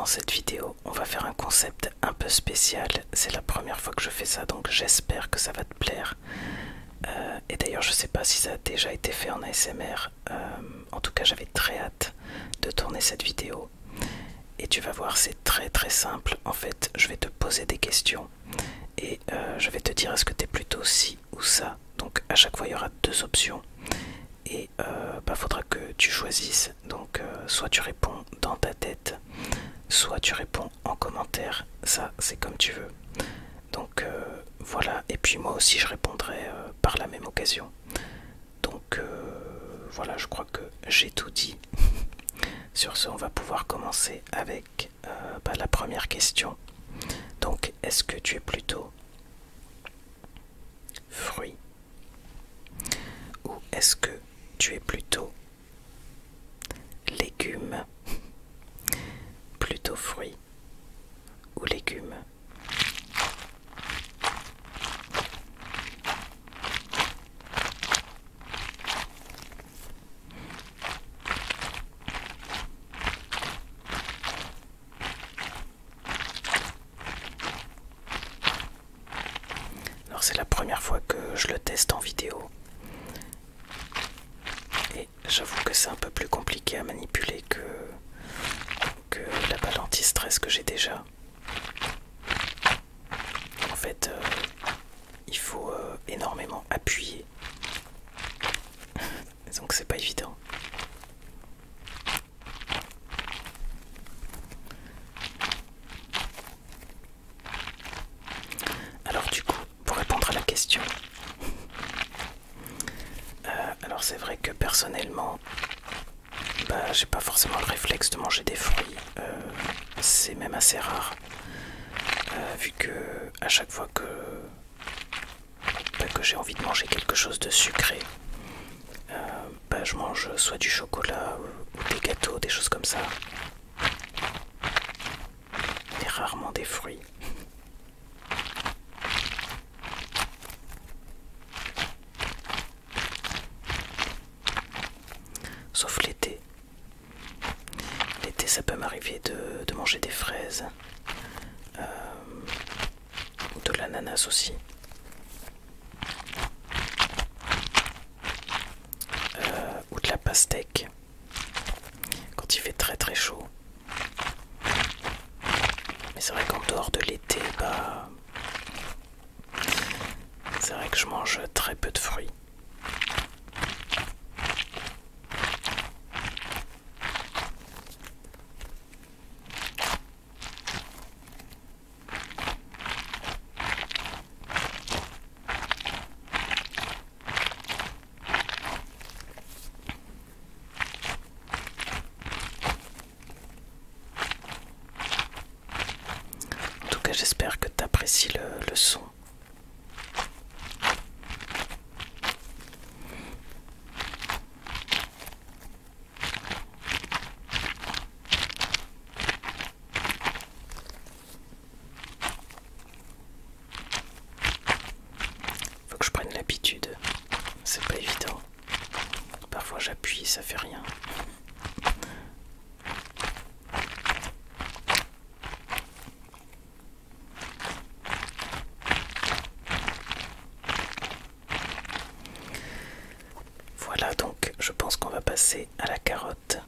cette vidéo, on va faire un concept un peu spécial. C'est la première fois que je fais ça, donc j'espère que ça va te plaire. Et d'ailleurs, je sais pas si ça a déjà été fait en ASMR. En tout cas, j'avais très hâte de tourner cette vidéo. Et tu vas voir, c'est très très simple. En fait, je vais te poser des questions et je vais te dire est-ce que tu es plutôt ci ou ça. Donc à chaque fois, il y aura deux options. Et faudra que tu choisisses. Donc soit tu réponds dans ta tête, soit tu réponds en commentaire. Ça, c'est comme tu veux. Donc voilà. Et puis moi aussi, je répondrai par la même occasion. Donc voilà, je crois que j'ai tout dit. Sur ce, on va pouvoir commencer avec la première question. Donc, est-ce que tu es plutôt fruit ou est-ce que tu es plutôt légumes? Plutôt fruit ou légumes? Alors c'est la première fois que je le teste en vidéo. Et j'avoue que c'est un peu plus compliqué à manipuler que la balle anti-stress que j'ai déjà. En fait, il faut énormément appuyer. Donc c'est pas évident. Alors du coup, pour répondre à la question, alors c'est vrai que personnellement, j'ai pas forcément le réflexe de manger des fruits. C'est même assez rare, vu que à chaque fois que j'ai envie de manger quelque chose de sucré, je mange soit du chocolat ou des gâteaux, des choses comme ça, et rarement des fruits. Sauf l'été. L'été, ça peut m'arriver de manger des fraises, ou de l'ananas aussi. Ou de la pastèque quand il fait très très chaud. Mais c'est vrai qu'en dehors de l'été, c'est vrai que je mange très peu de fruits. En tout cas, j'espère que tu apprécies le son. Faut que je prenne l'habitude. C'est pas évident. Parfois j'appuie, ça fait rien. Voilà, donc je pense qu'on va passer à la carotte.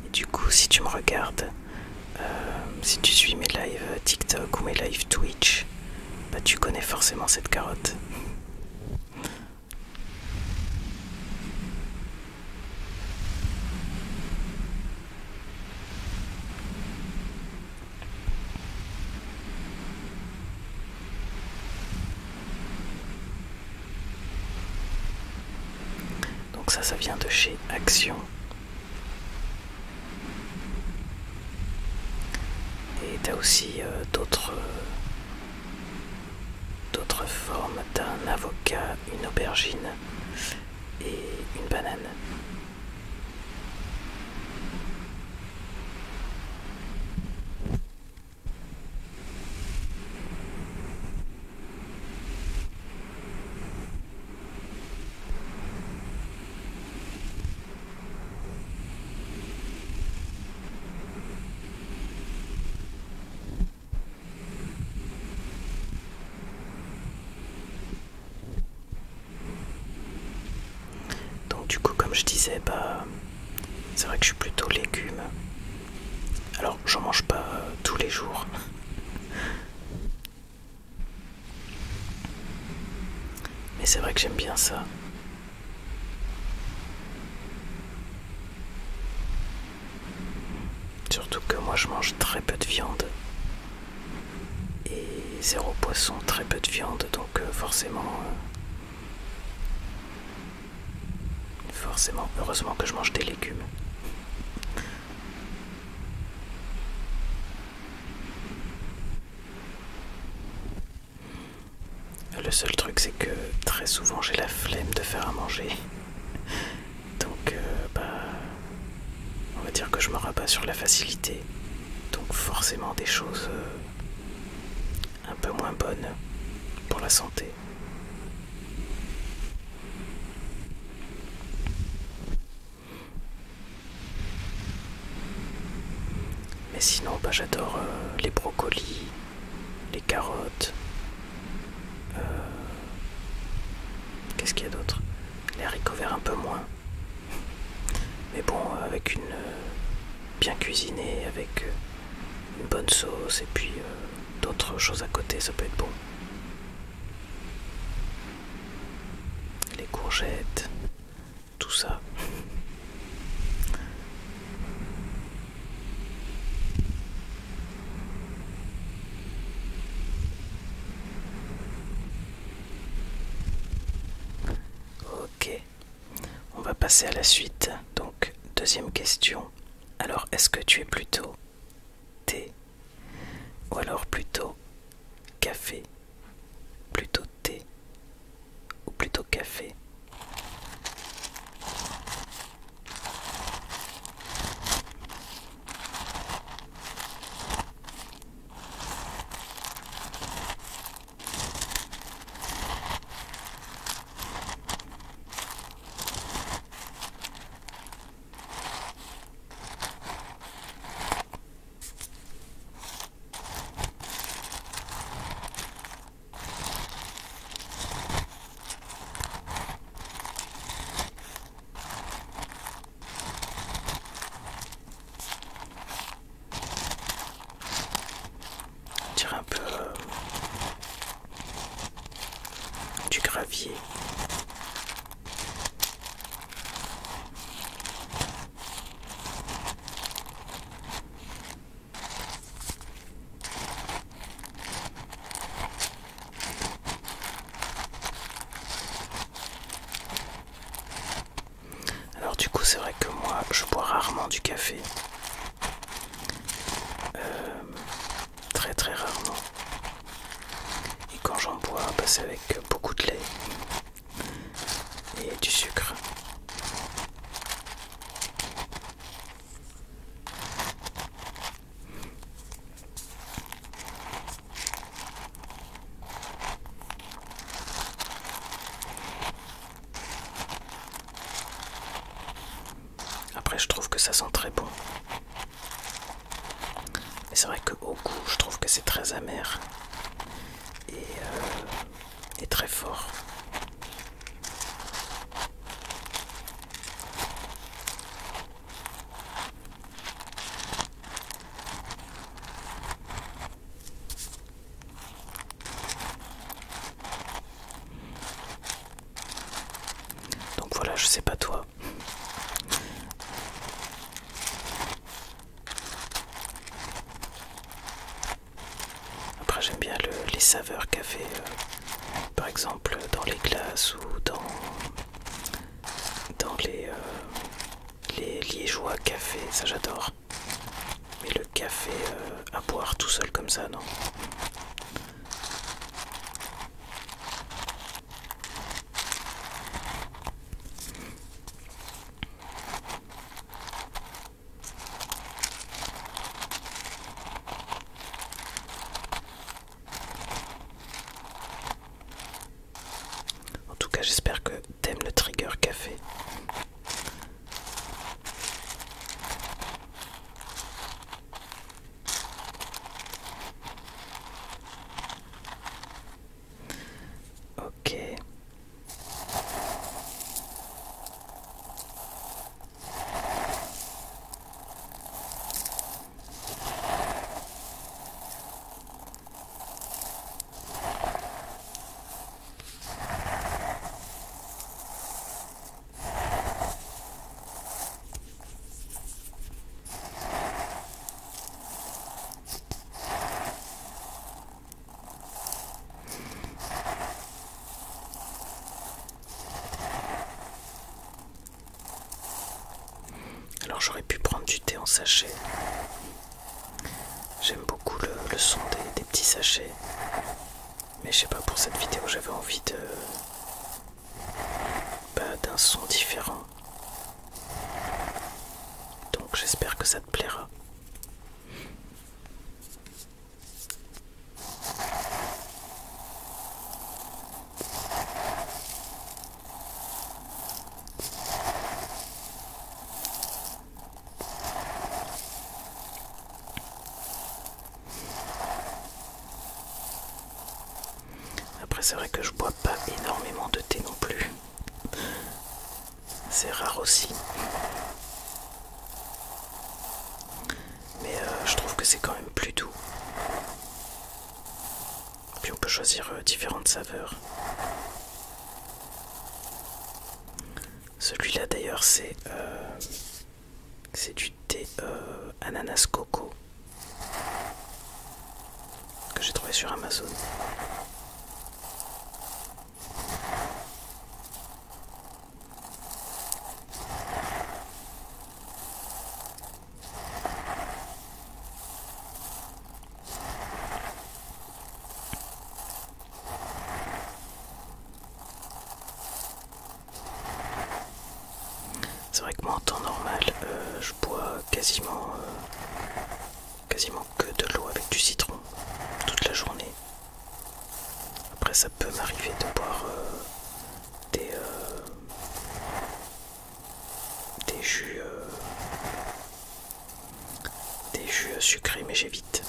Et du coup, si tu me regardes, si tu suis mes lives TikTok ou mes lives Twitch, tu connais forcément cette carotte. Donc ça vient de chez Action. Et t'as aussi d'autres formes d'un avocat, une aubergine et une banane. Donc du coup, comme je disais, bah c'est vrai que je suis plutôt légumes. Alors j'en mange pas tous les jours, mais c'est vrai que j'aime bien ça. Surtout que moi je mange très peu de viande et zéro poisson, très peu de viande, donc forcément, heureusement que je mange des légumes. Le seul truc c'est que très souvent j'ai la flemme de faire à manger, donc on va dire que je me rabats sur la facilité, donc forcément des choses un peu moins bonnes pour la santé. Mais sinon, bah, j'adore les brocolis, les carottes. euh, Qu'est-ce qu'il y a d'autre? Les haricots verts un peu moins. Mais bon, avec une bien cuisinée, avec une bonne sauce et puis d'autres choses à côté, ça peut être bon. Les courgettes, tout ça. Ok, on va passer à la suite. Donc, deuxième question. Alors, est-ce que tu es plutôt thé ou alors plutôt café? Plutôt thé ou plutôt café? On dirait un peu du gravier. Alors du coup c'est vrai que moi je bois rarement du café. Très très rarement. Et quand j'en bois, bah, c'est avec beaucoup de lait et du sucre. Après je trouve que ça sent très bon. Mais c'est vrai qu'au goût je trouve que c'est très amer et très fort. Donc voilà, je sais pas toi. Après j'aime bien les saveurs café, par exemple dans les glaces ou dans les liégeois café, ça j'adore. Mais le café à boire tout seul comme ça, non. En tout cas, j'espère que t'aimes le trigger café. Ok. j'aurais pu prendre du thé en sachet. J'aime beaucoup le son des petits sachets. Mais je sais pas, pour cette vidéo j'avais envie d'un son différent. Donc j'espère que ça te plaira. Après c'est vrai que je bois pas énormément de thé non plus. C'est rare aussi. Mais je trouve que c'est quand même plus doux. Puis on peut choisir différentes saveurs. Celui-là d'ailleurs c'est du thé ananas coco que j'ai trouvé sur Amazon. C'est vrai que moi en temps normal je bois quasiment que de l'eau avec du citron toute la journée. Après ça peut m'arriver de boire des jus sucrés, mais j'évite.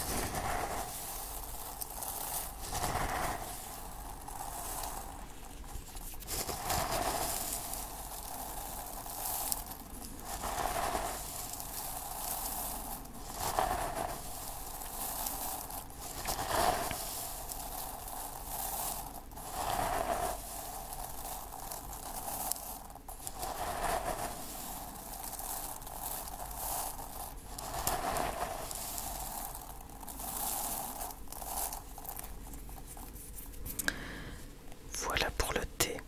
Voilà pour le thé.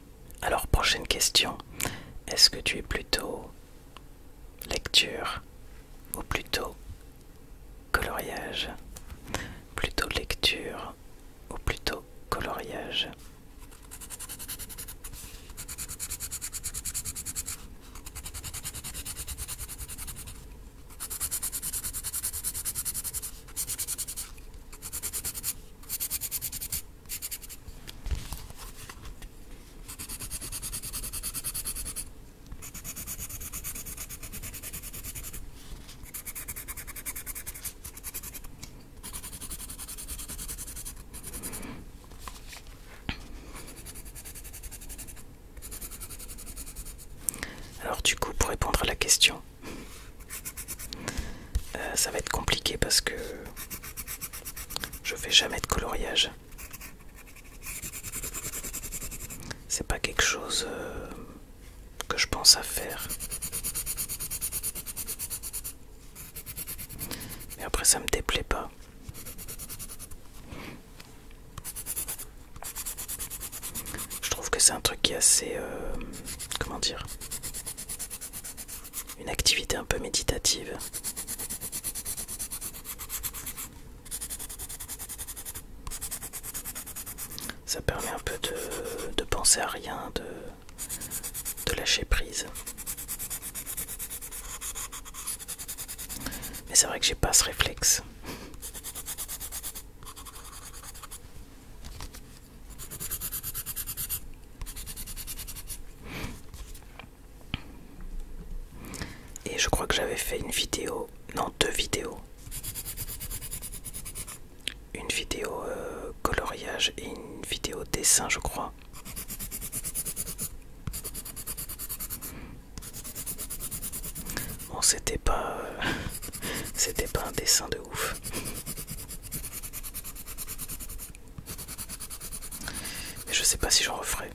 Alors prochaine question, est-ce que tu es plutôt lecture ou plutôt coloriage? Plutôt lecture ou plutôt coloriage? Alors du coup, pour répondre à la question, ça va être compliqué parce que je fais jamais de coloriage. C'est pas quelque chose que je pense à faire. Mais après ça me déplaît pas. Je trouve que c'est un truc qui est assez... comment dire, une activité un peu méditative. Ça permet un peu de penser à rien, de lâcher prise. Mais c'est vrai que j'ai pas ce réflexe. Et je crois que j'avais fait une vidéo, non, 2 vidéos. Une vidéo coloriage et une vidéo dessin, je crois. Bon, c'était pas un dessin de ouf. Mais je sais pas si j'en referai.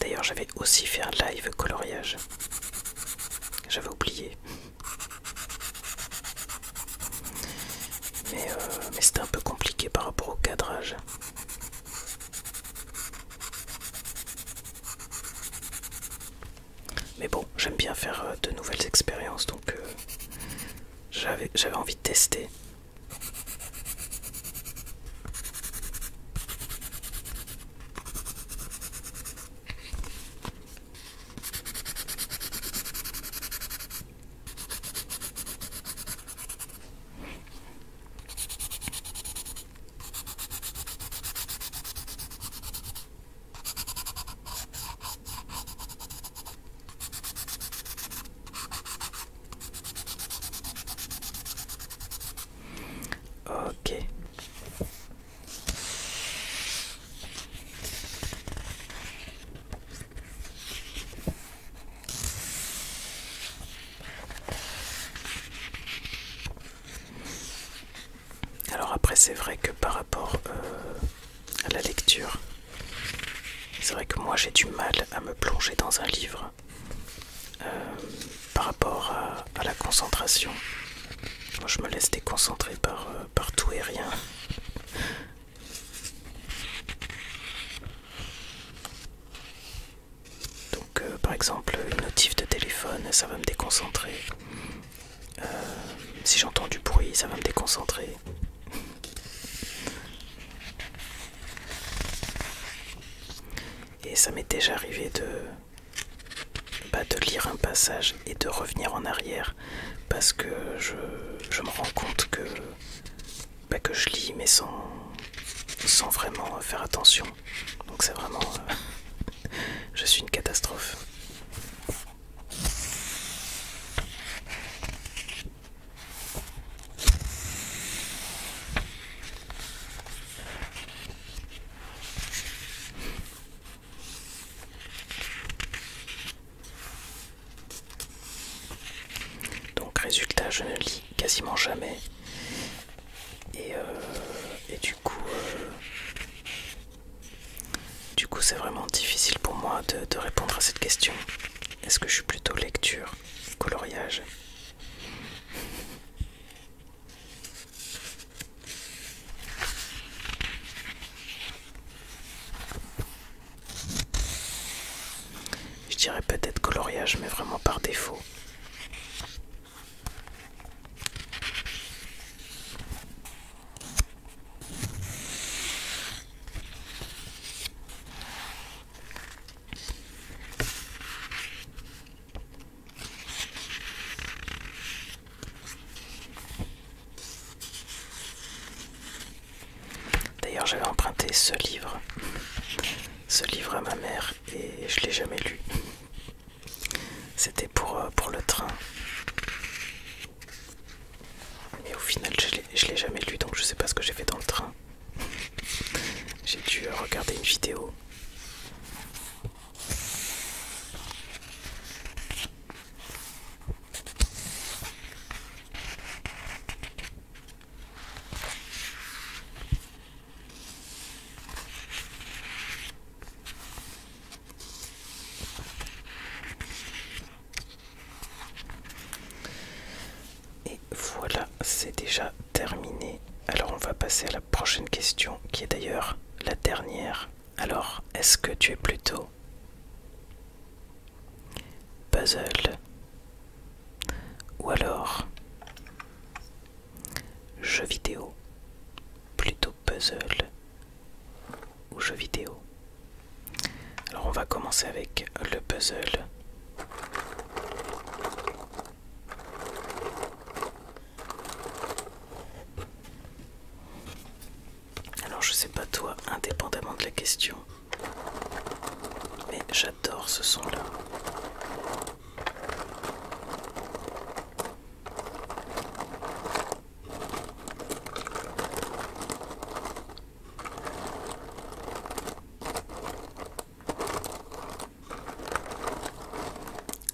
D'ailleurs, j'avais aussi fait un live coloriage. J'avais oublié. Mais c'était un peu compliqué par rapport au cadrage. j'avais envie de tester. Ok. Alors après c'est vrai que par rapport à la lecture, c'est vrai que moi j'ai du mal à me plonger dans un livre par rapport à la concentration. Moi je me laisse déconcentrer par tout et rien. Donc par exemple une notif de téléphone ça va me déconcentrer. Si j'entends du bruit ça va me déconcentrer. Et ça m'est déjà arrivé de lire un passage et de revenir en arrière parce que je me rends compte que je lis mais sans vraiment faire attention. Donc c'est vraiment... je suis une catastrophe. Donc résultat, je ne lis quasiment jamais. Et du coup c'est vraiment difficile pour moi de répondre à cette question. Est-ce que je suis plutôt lecture, coloriage? Je dirais peut-être coloriage mais vraiment par défaut. D'ailleurs j'avais emprunté ce livre à ma mère et je l'ai jamais lu. C'était pour le train. Mais au final je l'ai jamais lu donc je sais pas ce que j'ai fait dans le train. J'ai dû regarder une vidéo. Et voilà, c'est déjà terminé. Alors on va passer à la prochaine question, qui est d'ailleurs la dernière. Alors, est-ce que tu es plutôt puzzle ou alors jeu vidéo? Plutôt puzzle ou jeu vidéo? Alors on va commencer avec le puzzle. Alors je sais pas toi, indépendamment de la question, mais j'adore ce son-là.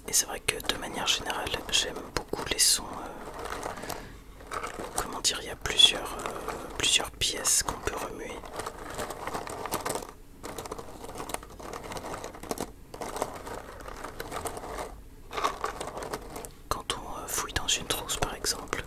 Et c'est vrai que de manière générale, j'aime beaucoup les sons. Comment dire, il y a plusieurs pièces qu'on peut remuer. Quand on fouille dans une trousse par exemple.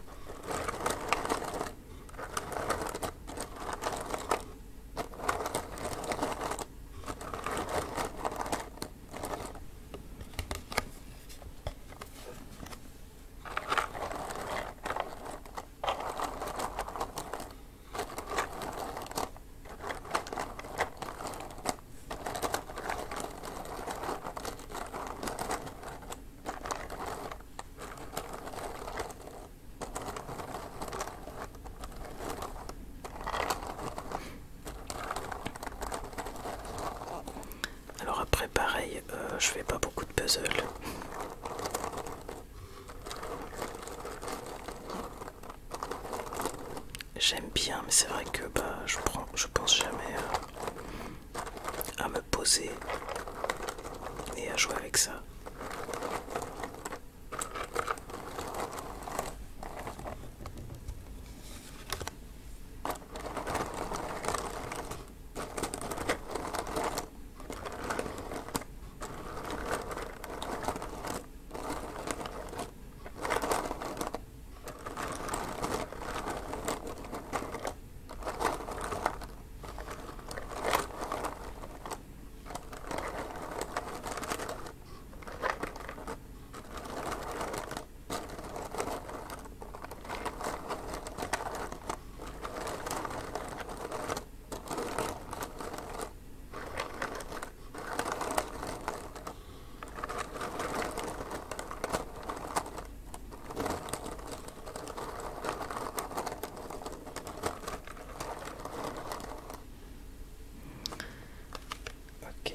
puzzle. J'aime bien, mais c'est vrai que bah, je pense jamais à me poser et à jouer avec ça. Ok.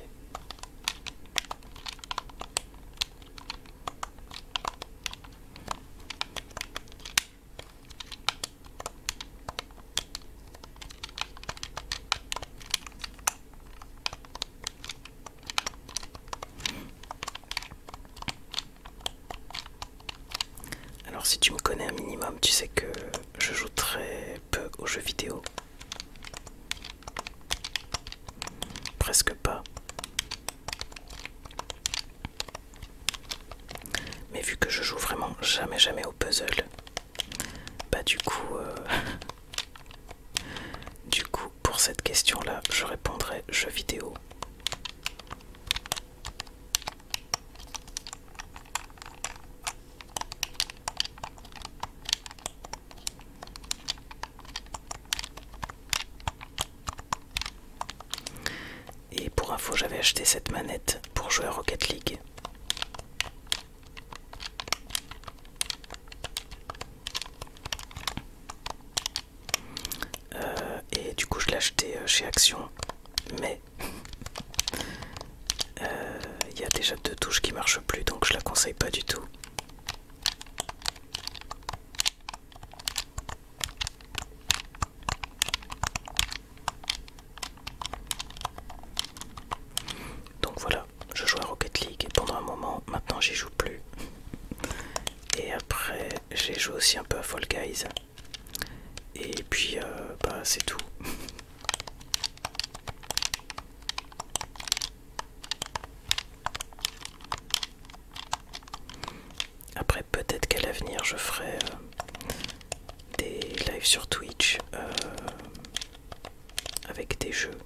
Alors si tu me connais un minimum, tu sais que je joue très peu aux jeux vidéo. Presque pas. Mais vu que je joue vraiment jamais au puzzle, bah du coup, pour cette question-là, je répondrai jeux vidéo. Et pour info, j'avais acheté cette manette pour jouer à Rocket League. Et du coup, je l'ai acheté chez Action. Mais il y a déjà 2 touches qui marchent plus, donc je la conseille pas du tout. Donc voilà, je joue à Rocket League pendant un moment, maintenant j'y joue plus. Et après, j'ai joué aussi un peu à Fall Guys. Et puis, bah c'est tout. Après, peut-être qu'à l'avenir, je ferai des lives sur Twitch avec des jeux.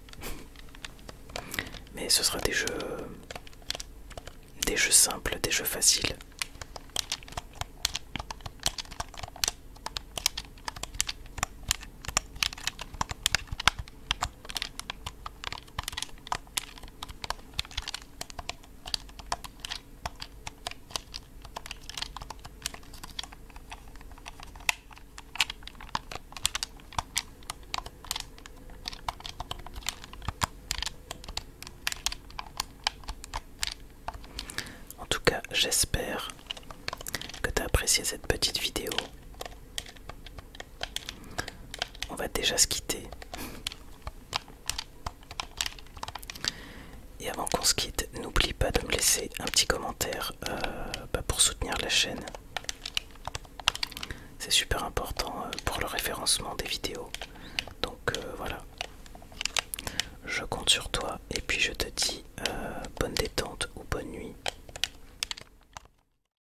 Mais ce sera des jeux simples, des jeux faciles. En tout cas, j'espère que tu as apprécié cette petite vidéo. On va déjà se quitter. Et avant qu'on se quitte, n'oublie pas de me laisser un petit commentaire pour soutenir la chaîne. C'est super important pour le référencement des vidéos. Donc voilà. Je compte sur toi et puis je te dis bonne détente ou bonne nuit.